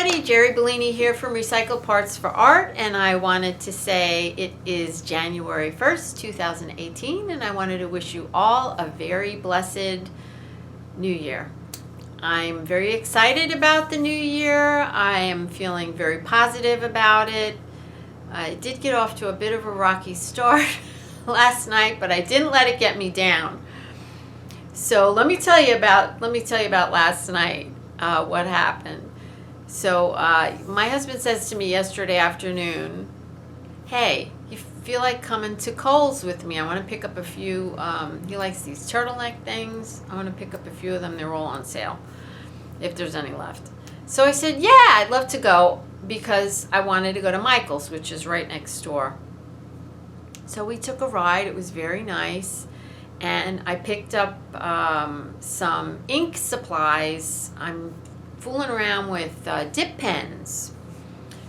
everybody, Jeri Bellini here from Recycled Parts for Art, and I wanted to say it is January 1st, 2018, and I wanted to wish you all a very blessed New Year. I'm very excited about the new year. I am feeling very positive about it. I did get off to a bit of a rocky start last night, but I didn't let it get me down. So let me tell you about last night, what happened. So my husband says to me yesterday afternoon, "Hey, you feel like coming to Kohl's with me? I want to pick up a few." He likes these turtleneck things. I want to pick up a few of them. They're all on sale, if there's any left. So I said, "Yeah, I'd love to go," because I wanted to go to Michael's, which is right next door. So we took a ride. It was very nice. And I picked up some ink supplies. I'm fooling around with dip pens.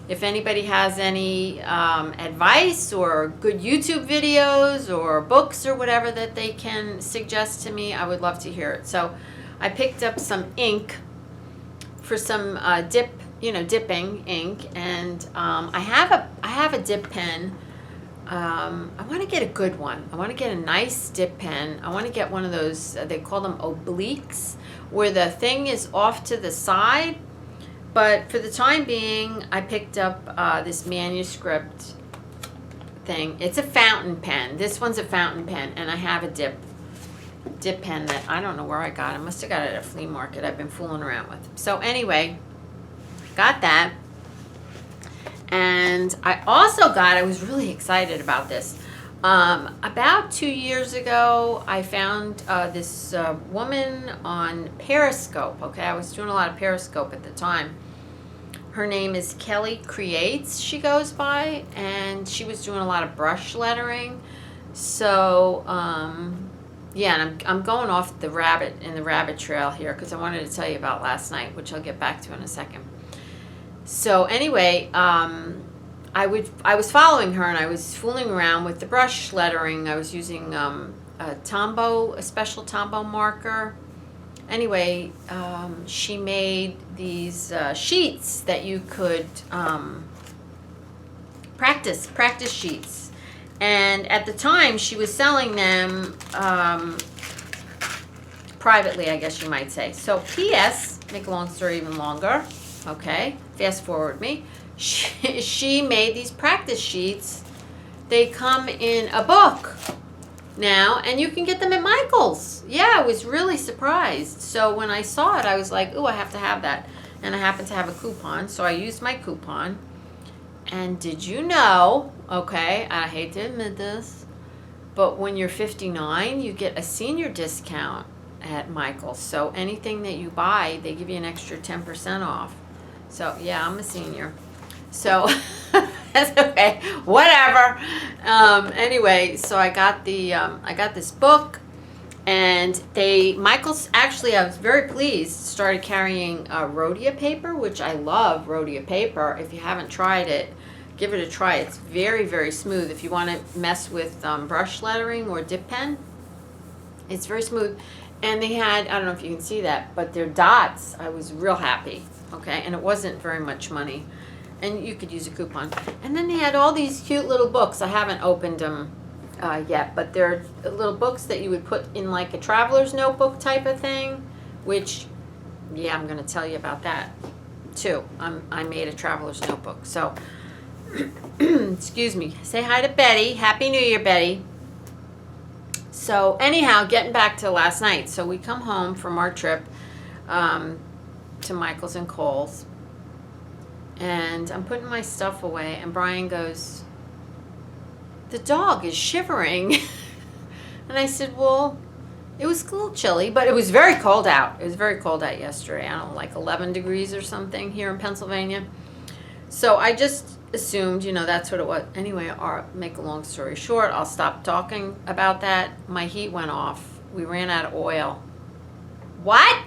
If anybody has any advice or good YouTube videos or books or whatever that they can suggest to me, I would love to hear it. So I picked up some ink for some dipping ink, and I have a dip pen. I want to get a good one. I want to get a nice dip pen. I want to get one of those, they call them obliques, where the thing is off to the side. But for the time being, I picked up this manuscript thing. It's a fountain pen. This one's a fountain pen, and I have a dip pen that I don't know where I got. I must have got it at a flea market I've been fooling around with. So anyway, got that. And I also I was really excited about this. About 2 years ago, I found this woman on Periscope. Okay, I was doing a lot of Periscope at the time. Her name is Kelly Creates, she goes by, and she was doing a lot of brush lettering. So, yeah, and I'm going off the rabbit trail here because I wanted to tell you about last night, which I'll get back to in a second. So anyway, I was following her, and I was fooling around with the brush lettering. I was using a special Tombow marker. Anyway, she made these sheets that you could practice sheets. And at the time, she was selling them privately, I guess you might say. So P.S., make a long story even longer. Okay, fast forward me. She made these practice sheets. They come in a book now, and you can get them at Michael's. Yeah, I was really surprised. So when I saw it, I was like, "Ooh, I have to have that." And I happened to have a coupon, so I used my coupon. And did you know, okay, I hate to admit this, but when you're 59, you get a senior discount at Michael's. So anything that you buy, they give you an extra 10% off. So yeah, I'm a senior. So that's okay. Whatever. Anyway, so I got this book, and Michael's actually, I was very pleased, started carrying rhodia paper, which I love rhodia paper. If you haven't tried it, give it a try. It's very, very smooth. If you want to mess with brush lettering or dip pen, it's very smooth. And they had, I don't know if you can see that, but their dots, I was real happy. Okay, and it wasn't very much money, and you could use a coupon. And then they had all these cute little books. I haven't opened them yet, but they're little books that you would put in like a traveler's notebook type of thing, which, yeah, I'm going to tell you about that too. I made a traveler's notebook. So, excuse me. Say hi to Betty. Happy New Year, Betty. So anyhow, getting back to last night. So we come home from our trip to Michael's and Kohl's, and I'm putting my stuff away, and Brian goes, "The dog is shivering." And I said, "Well, it was a little chilly, but it was very cold out. It was very cold out yesterday. I don't know, like 11 degrees or something here in Pennsylvania." So I just assumed, that's what it was. Anyway, make a long story short, I'll stop talking about that. My heat went off. We ran out of oil. What?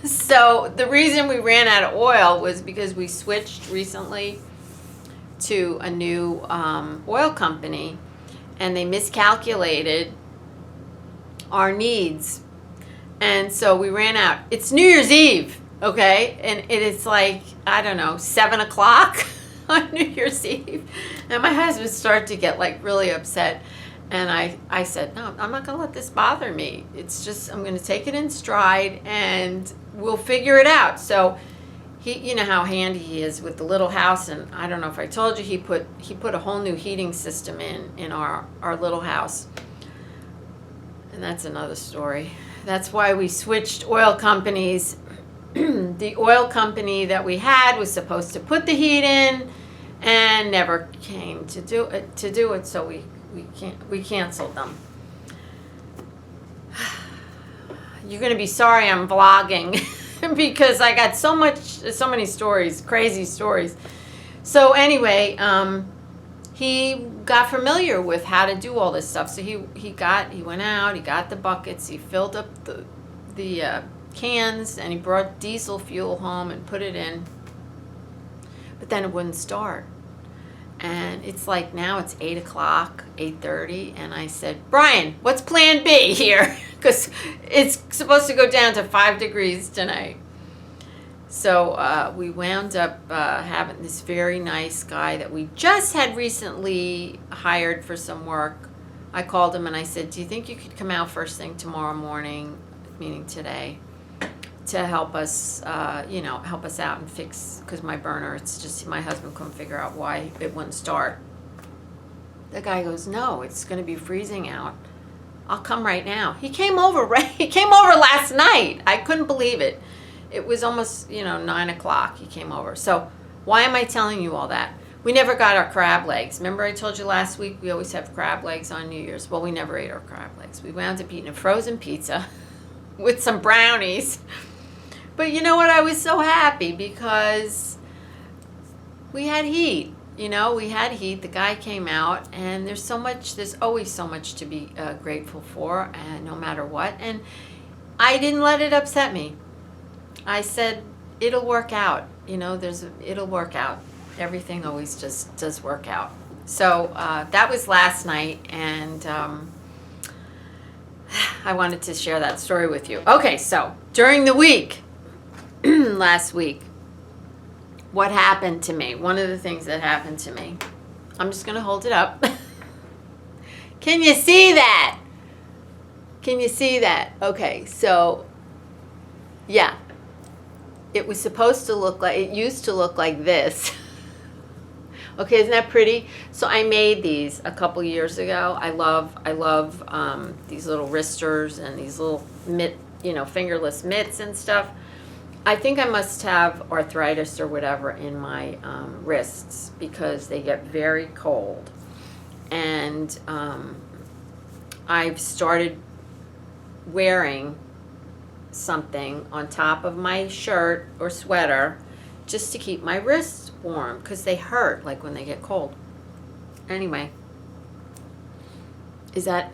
So the reason we ran out of oil was because we switched recently to a new oil company, and they miscalculated our needs. And so we ran out. It's New Year's Eve. Okay, and it is like, I don't know, 7 o'clock on New Year's Eve. And my husband started to get like really upset. And I said, no, I'm not going to let this bother me. It's just, I'm going to take it in stride and we'll figure it out. So he, you know how handy he is with the little house. And I don't know if I told you, he put a whole new heating system in our little house. And that's another story. That's why we switched oil companies. The oil company that we had was supposed to put the heat in and never came to do it, so we canceled them. You're going to be sorry I'm vlogging because I got so many stories, crazy stories. So anyway, he got familiar with how to do all this stuff. So he went out, he got the buckets, he filled up the cans, and he brought diesel fuel home and put it in. But then it wouldn't start. And it's like now it's 8 o'clock, 8:30, and I said, Brian, what's plan B here? Because it's supposed to go down to 5 degrees tonight. So we wound up having this very nice guy that we just had recently hired for some work. I called him and I said, do you think you could come out first thing tomorrow morning, meaning today, to help us, help us out and fix, because my burner, it's just, my husband couldn't figure out why it wouldn't start. The guy goes, no, it's going to be freezing out. I'll come right now. He came over last night. I couldn't believe it. It was almost, 9 o'clock. He came over. So why am I telling you all that? We never got our crab legs. Remember I told you last week we always have crab legs on New Year's? Well, we never ate our crab legs. We wound up eating a frozen pizza with some brownies. But you know what? I was so happy because we had heat. We had heat. The guy came out, and there's always so much to be grateful for, and no matter what. And I didn't let it upset me. I said, it'll work out. It'll work out. Everything always just does work out. So that was last night, and I wanted to share that story with you. Okay, so during the week, last week, what happened to me? One of the things that happened to me. I'm just going to hold it up. Can you see that? Can you see that? Okay, so, yeah. It was supposed to look like, it used to look like this. Okay, isn't that pretty? So I made these a couple years ago. I love these little wristers and these little fingerless mitts and stuff. I think I must have arthritis or whatever in my wrists because they get very cold. And I've started wearing something on top of my shirt or sweater just to keep my wrists warm because they hurt like when they get cold. Anyway, did I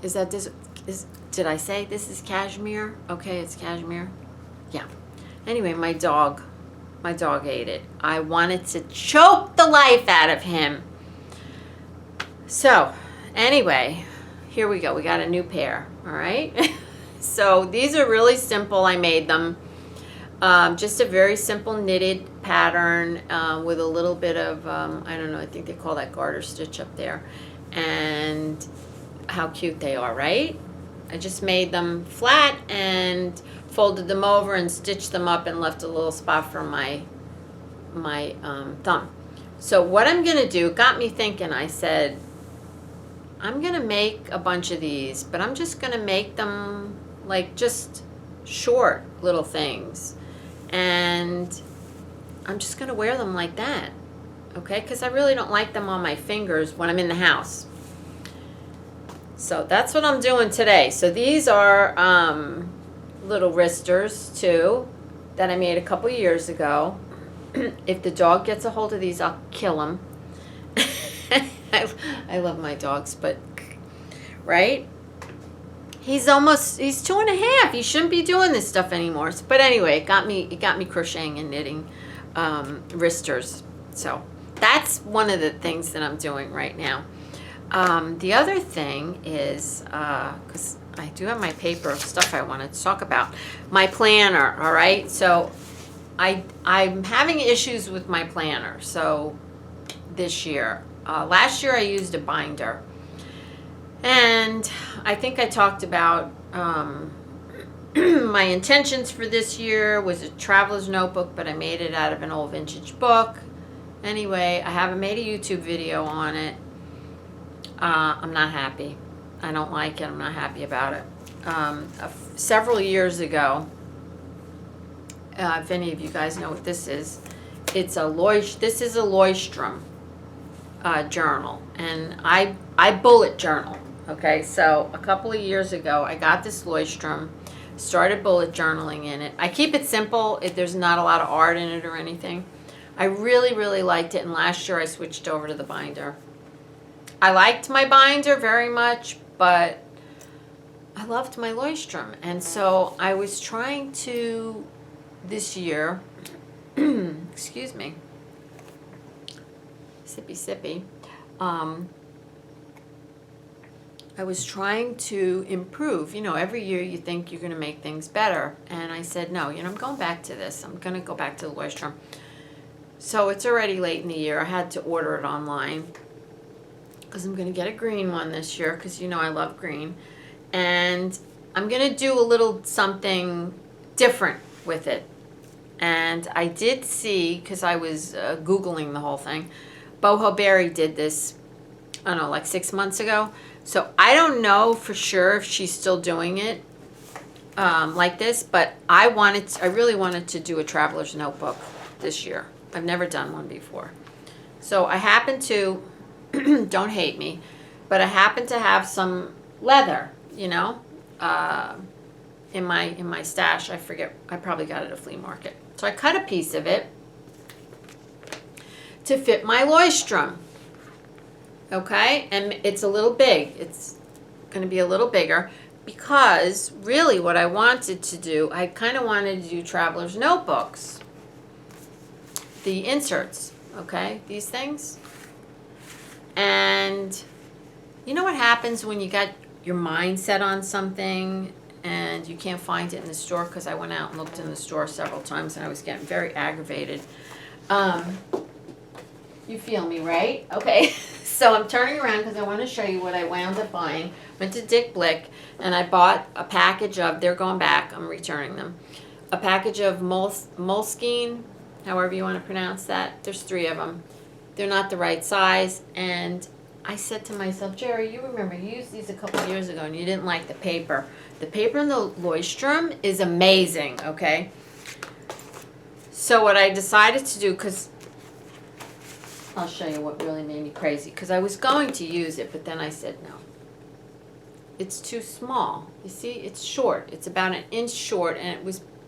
say this is cashmere? Okay, it's cashmere. Yeah. Anyway, my dog ate it. I wanted to choke the life out of him. So, anyway, here we go. We got a new pair, all right? So, these are really simple. I made them. Just a very simple knitted pattern with a little bit of, I think they call that garter stitch up there. And how cute they are, right? I just made them flat and folded them over and stitched them up and left a little spot for my thumb. So what I'm going to do got me thinking. I said, I'm going to make a bunch of these, but I'm just going to make them like just short little things. And I'm just going to wear them like that. Okay? Because I really don't like them on my fingers when I'm in the house. So that's what I'm doing today. So these are little wristers too that I made a couple years ago. If the dog gets a hold of these, I'll kill him. I love my dogs, but right? He's 2.5. He shouldn't be doing this stuff anymore. But anyway, it got me crocheting and knitting wristers. So that's one of the things that I'm doing right now. The other thing is, because I do have my paper of stuff I wanted to talk about, my planner, all right? So I'm having issues with my planner. So this year, last year I used a binder, and I think I talked about my intentions for this year was a traveler's notebook, but I made it out of an old vintage book. Anyway, I haven't made a YouTube video on it. I'm not happy. I don't like it. I'm not happy about it. Several years ago, if any of you guys know what this is, this is a Leuchtturm journal, and I bullet journal. Okay, so a couple of years ago, I got this Leuchtturm, started bullet journaling in it. I keep it simple. There's not a lot of art in it or anything. I really, really liked it, and last year I switched over to the binder. I liked my binder very much, but I loved my Leuchtturm, and so I was trying to, this year, excuse me, sippy, I was trying to improve. You know, every year you think you're going to make things better, and I said, no, I'm going back to this. I'm going to go back to the Leuchtturm. So it's already late in the year. I had to order it online because I'm going to get a green one this year because, I love green. And I'm going to do a little something different with it. And I did see, because I was Googling the whole thing, Boho Berry did this, I don't know, like 6 months ago. So I don't know for sure if she's still doing it like this, but I really wanted to do a traveler's notebook this year. I've never done one before. So I happen to, don't hate me, but I happen to have some leather, in my stash. I forget, I probably got it at a flea market. So I cut a piece of it to fit my Leuchtturm. Okay, and it's a little big. It's going to be a little bigger because really what I wanted to do, I kind of wanted to do traveler's notebooks. The inserts, okay, these things. And you know what happens when you got your mind set on something and you can't find it in the store? Because I went out and looked in the store several times and I was getting very aggravated. You feel me, right? Okay. So I'm turning around because I want to show you what I wound up buying. Went to Dick Blick and I bought a package of, they're going back, I'm returning them, a package of Moleskine, however you want to pronounce that. There's 3 of them. They're not the right size, and I said to myself, Jeri, you remember you used these a couple of years ago and you didn't like the paper. The paper in the Leuchtturm is amazing, okay? So what I decided to do, because I'll show you what really made me crazy, because I was going to use it, but then I said no. It's too small. You see, it's short. It's about 1 inch short, and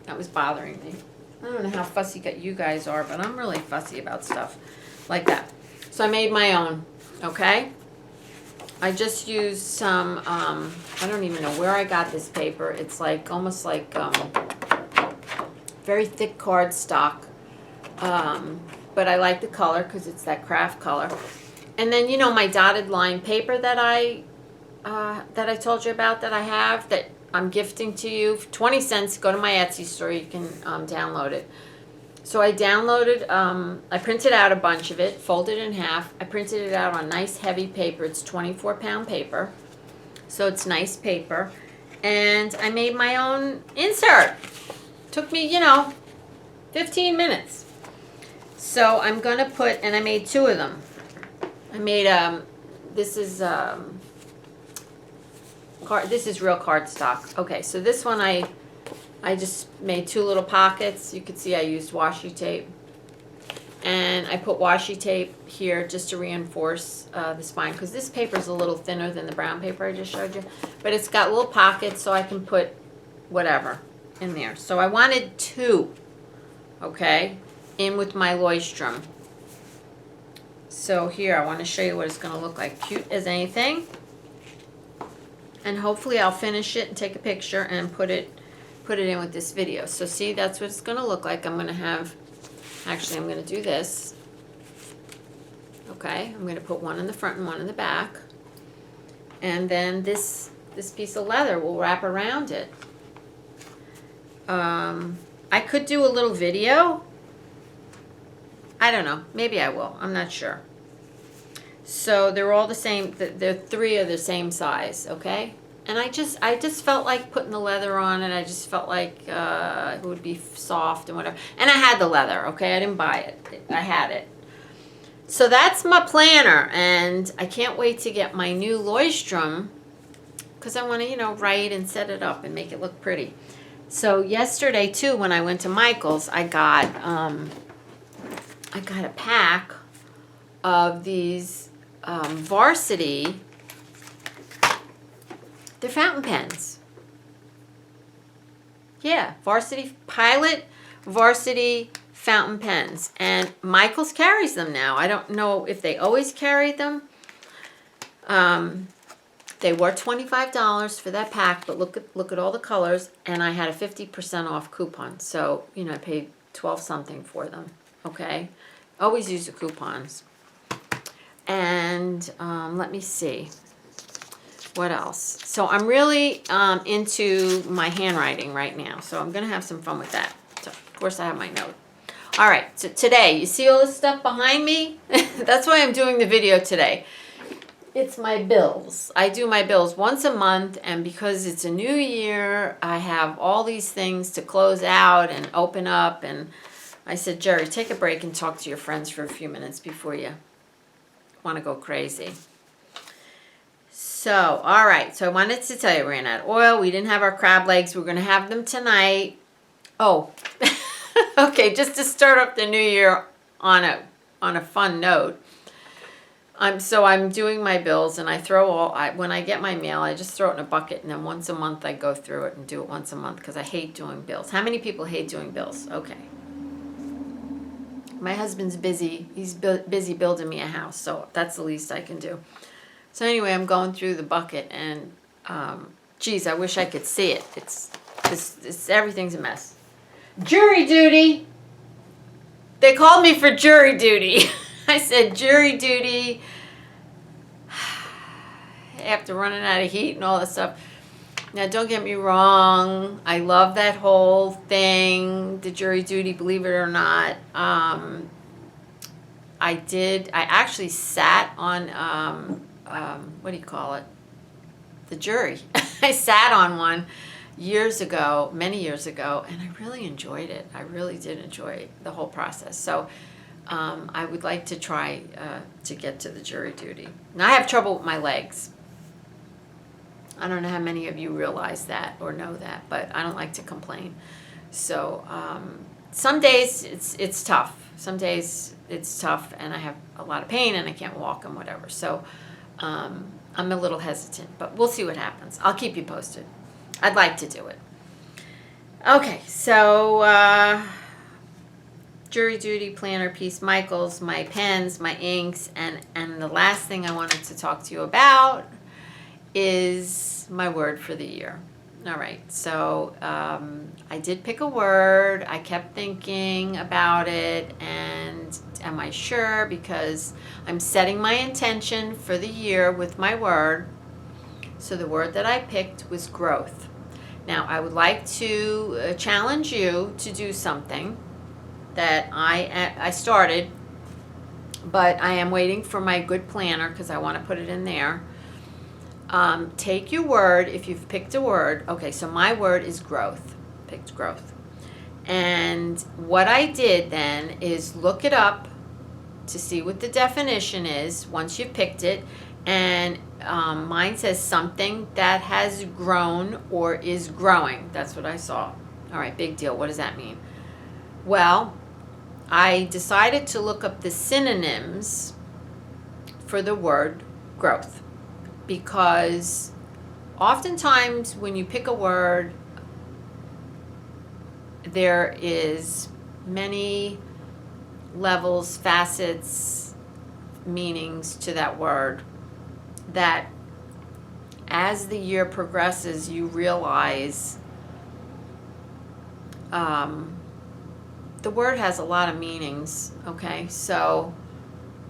that was bothering me. I don't know how fussy you guys are, but I'm really fussy about stuff like that. So I made my own, okay? I just used some, I don't even know where I got this paper. It's like, almost like very thick cardstock. But I like the color because it's that craft color. And then, my dotted line paper that I told you about that I have, that I'm gifting to you. For 20 cents, go to my Etsy store. You can download it. So I downloaded, I printed out a bunch of it, folded it in half. I printed it out on nice heavy paper. It's 24-pound paper. So it's nice paper. And I made my own insert. Took me, 15 minutes. So I'm going to put, and I made 2 of them. I made, this is real cardstock. Okay, so this one I just made 2 little pockets. You can see I used washi tape. And I put washi tape here just to reinforce the spine, because this paper is a little thinner than the brown paper I just showed you. But it's got little pockets so I can put whatever in there. So I wanted 2, okay, in with my Leuchtturm. So here, I want to show you what it's going to look like. Cute as anything. And hopefully I'll finish it and take a picture and put it in with this video. So see, that's what it's going to look like. I'm going to have, actually I'm going to do this. Okay, I'm going to put one in the front and one in the back. And then this piece of leather will wrap around it. I could do a little video. I don't know. Maybe I will. I'm not sure. So they're all the same. They're 3 are the same size, okay? And I just felt like putting the leather on, and I just felt like it would be soft and whatever. And I had the leather, okay? I didn't buy it. I had it. So that's my planner, and I can't wait to get my new Leuchtturm because I want to, write and set it up and make it look pretty. So yesterday too, when I went to Michael's, I got a pack of these Varsity. They're fountain pens. Yeah, Varsity Pilot, Varsity fountain pens. And Michael's carries them now. I don't know if they always carried them. They were $25 for that pack, but look at all the colors. And I had a 50% off coupon. So, I paid 12 something for them. Okay? Always use the coupons. And let me see. What else? So I'm really into my handwriting right now. So I'm going to have some fun with that. So, of course, I have my note. All right. So today, you see all this stuff behind me? That's why I'm doing the video today. It's my bills. I do my bills once a month. And because it's a new year, I have all these things to close out and open up. And I said, Jeri, take a break and talk to your friends for a few minutes before you want to go crazy. So, all right. So I wanted to tell you, we ran out of oil. We didn't have our crab legs. We're going to have them tonight. Oh, okay. Just to start up the new year on a fun note. I'm doing my bills, and I throw when I get my mail, I just throw it in a bucket, and then once a month I go through it and do it once a month because I hate doing bills. How many people hate doing bills? Okay. My husband's busy. He's busy building me a house, so that's the least I can do. So anyway, I'm going through the bucket, and geez, I wish I could see it. It's everything's a mess. Jury duty. They called me for jury duty. I said jury duty. After running out of heat and all that stuff. Now, don't get me wrong. I love that whole thing, the jury duty, believe it or not. I actually sat on, what do you call it? The jury. I sat on one many years ago, and I really enjoyed it. I really did enjoy the whole process. So I would like to try to get to the jury duty. Now, I have trouble with my legs. I don't know how many of you realize that or know that, but I don't like to complain. So some days it's tough. Some days it's tough, and I have a lot of pain, and I can't walk and whatever. So I'm a little hesitant, but we'll see what happens. I'll keep you posted. I'd like to do it. Okay, so jury duty, planner piece, Michael's, my pens, my inks, and the last thing I wanted to talk to you about is my word for the year. All right, so I did pick a word. I kept thinking about it, and am I sure? Because I'm setting my intention for the year with my word. So the word that I picked was growth. Now, I would like to challenge you to do something that I started, but I am waiting for my good planner because I want to put it in there. Take your word, if you've picked a word. Okay, so my word is growth. Picked growth. And what I did then is look it up to see what the definition is once you've picked it. And mine says something that has grown or is growing. That's what I saw. All right, big deal. What does that mean? Well, I decided to look up the synonyms for the word growth. Because oftentimes when you pick a word, there is many levels, facets, meanings to that word that as the year progresses, you realize the word has a lot of meanings, okay? So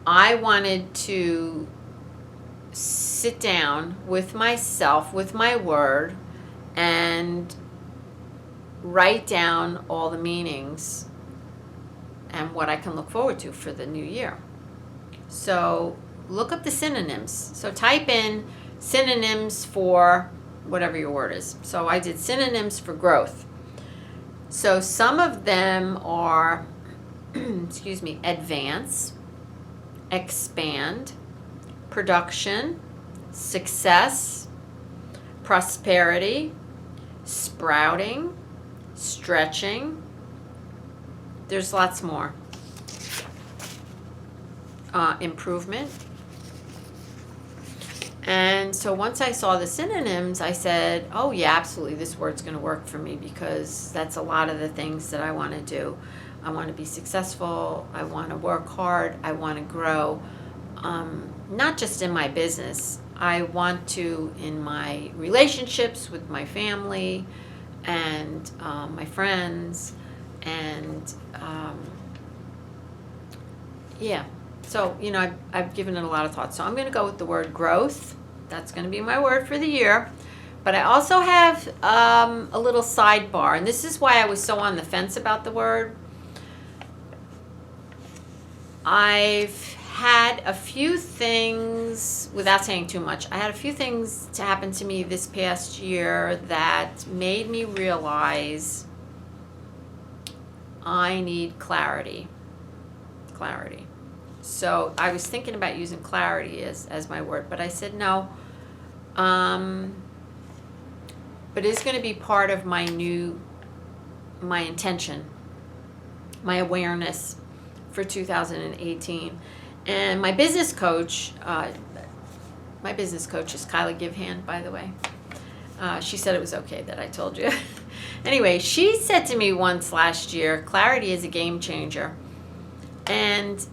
I wanted to sit down with myself, with my word, and write down all the meanings and what I can look forward to for the new year. So look up the synonyms. So type in synonyms for whatever your word is. So I did synonyms for growth. So some of them are, excuse me, advance, expand, production, success, prosperity, sprouting, stretching. There's lots more. Improvement. And so once I saw the synonyms, I said, oh yeah, absolutely, this word's going to work for me, because that's a lot of the things that I want to do. I want to be successful. I want to work hard. I want to grow, not just in my business. I want to in my relationships with my family and my friends. And yeah, so, you know, I've given it a lot of thought. So I'm going to go with the word growth. That's going to be my word for the year. But I also have a little sidebar, and this is why I was so on the fence about the word. I've had a few things, without saying too much, I had a few things to happen to me this past year that made me realize I need clarity. Clarity. So I was thinking about using clarity as my word, but I said no. But it's going to be part of my intention, my awareness for 2018. And my business coach is Kyla Givehand, by the way. She said it was okay that I told you. Anyway, she said to me once last year, clarity is a game changer. And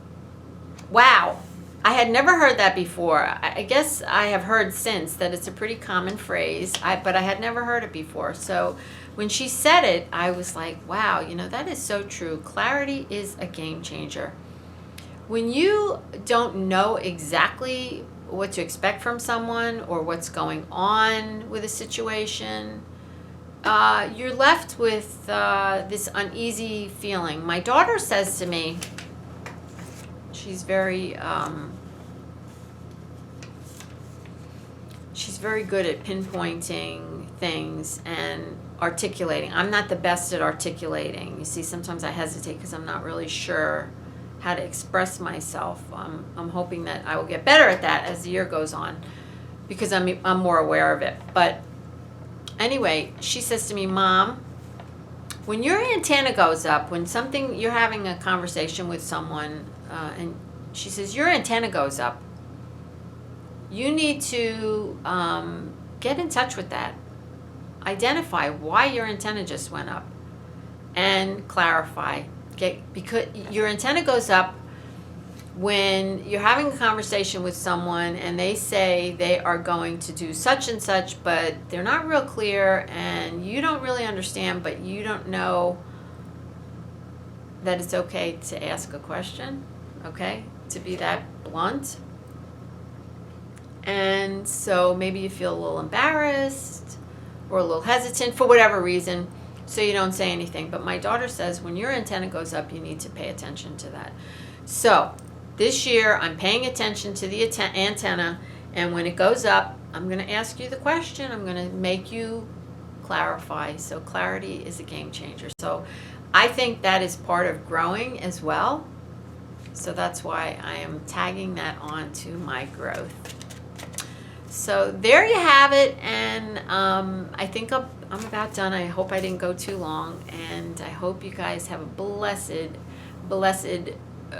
wow, I had never heard that before. I guess I have heard since that it's a pretty common phrase, but I had never heard it before. So when she said it, I was like, wow, you know, that is so true. Clarity is a game changer. When you don't know exactly what to expect from someone or what's going on with a situation, you're left with this uneasy feeling. My daughter says to me, she's very good at pinpointing things and articulating. I'm not the best at articulating. You see, sometimes I hesitate because I'm not really sure how to express myself. I'm hoping that I will get better at that as the year goes on, because I'm more aware of it. But anyway, she says to me, Mom, when your antenna goes up, when you're having a conversation with someone, and she says, your antenna goes up, you need to get in touch with that. Identify why your antenna just went up and clarify. Because your antenna goes up when you're having a conversation with someone and they say they are going to do such and such, but they're not real clear and you don't really understand, but you don't know that it's okay to ask a question, okay? To be that blunt. And so maybe you feel a little embarrassed or a little hesitant for whatever reason, so you don't say anything. But my daughter says when your antenna goes up, you need to pay attention to that. So this year, I'm paying attention to the antenna, and when it goes up, I'm going to ask you the question. I'm going to make you clarify. So clarity is a game changer. So I think that is part of growing as well. So that's why I am tagging that on to my growth. So there you have it, and I think I'm about done. I hope I didn't go too long, and I hope you guys have a blessed,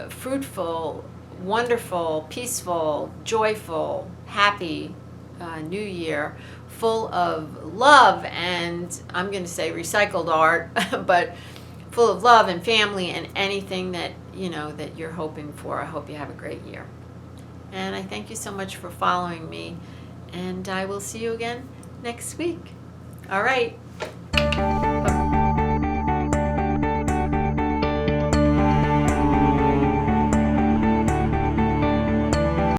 fruitful, wonderful, peaceful, joyful, happy new year, full of love and, I'm going to say recycled art, but full of love and family and anything that, you know, that you're hoping for. I hope you have a great year. And I thank you so much for following me. And I will see you again next week. All right.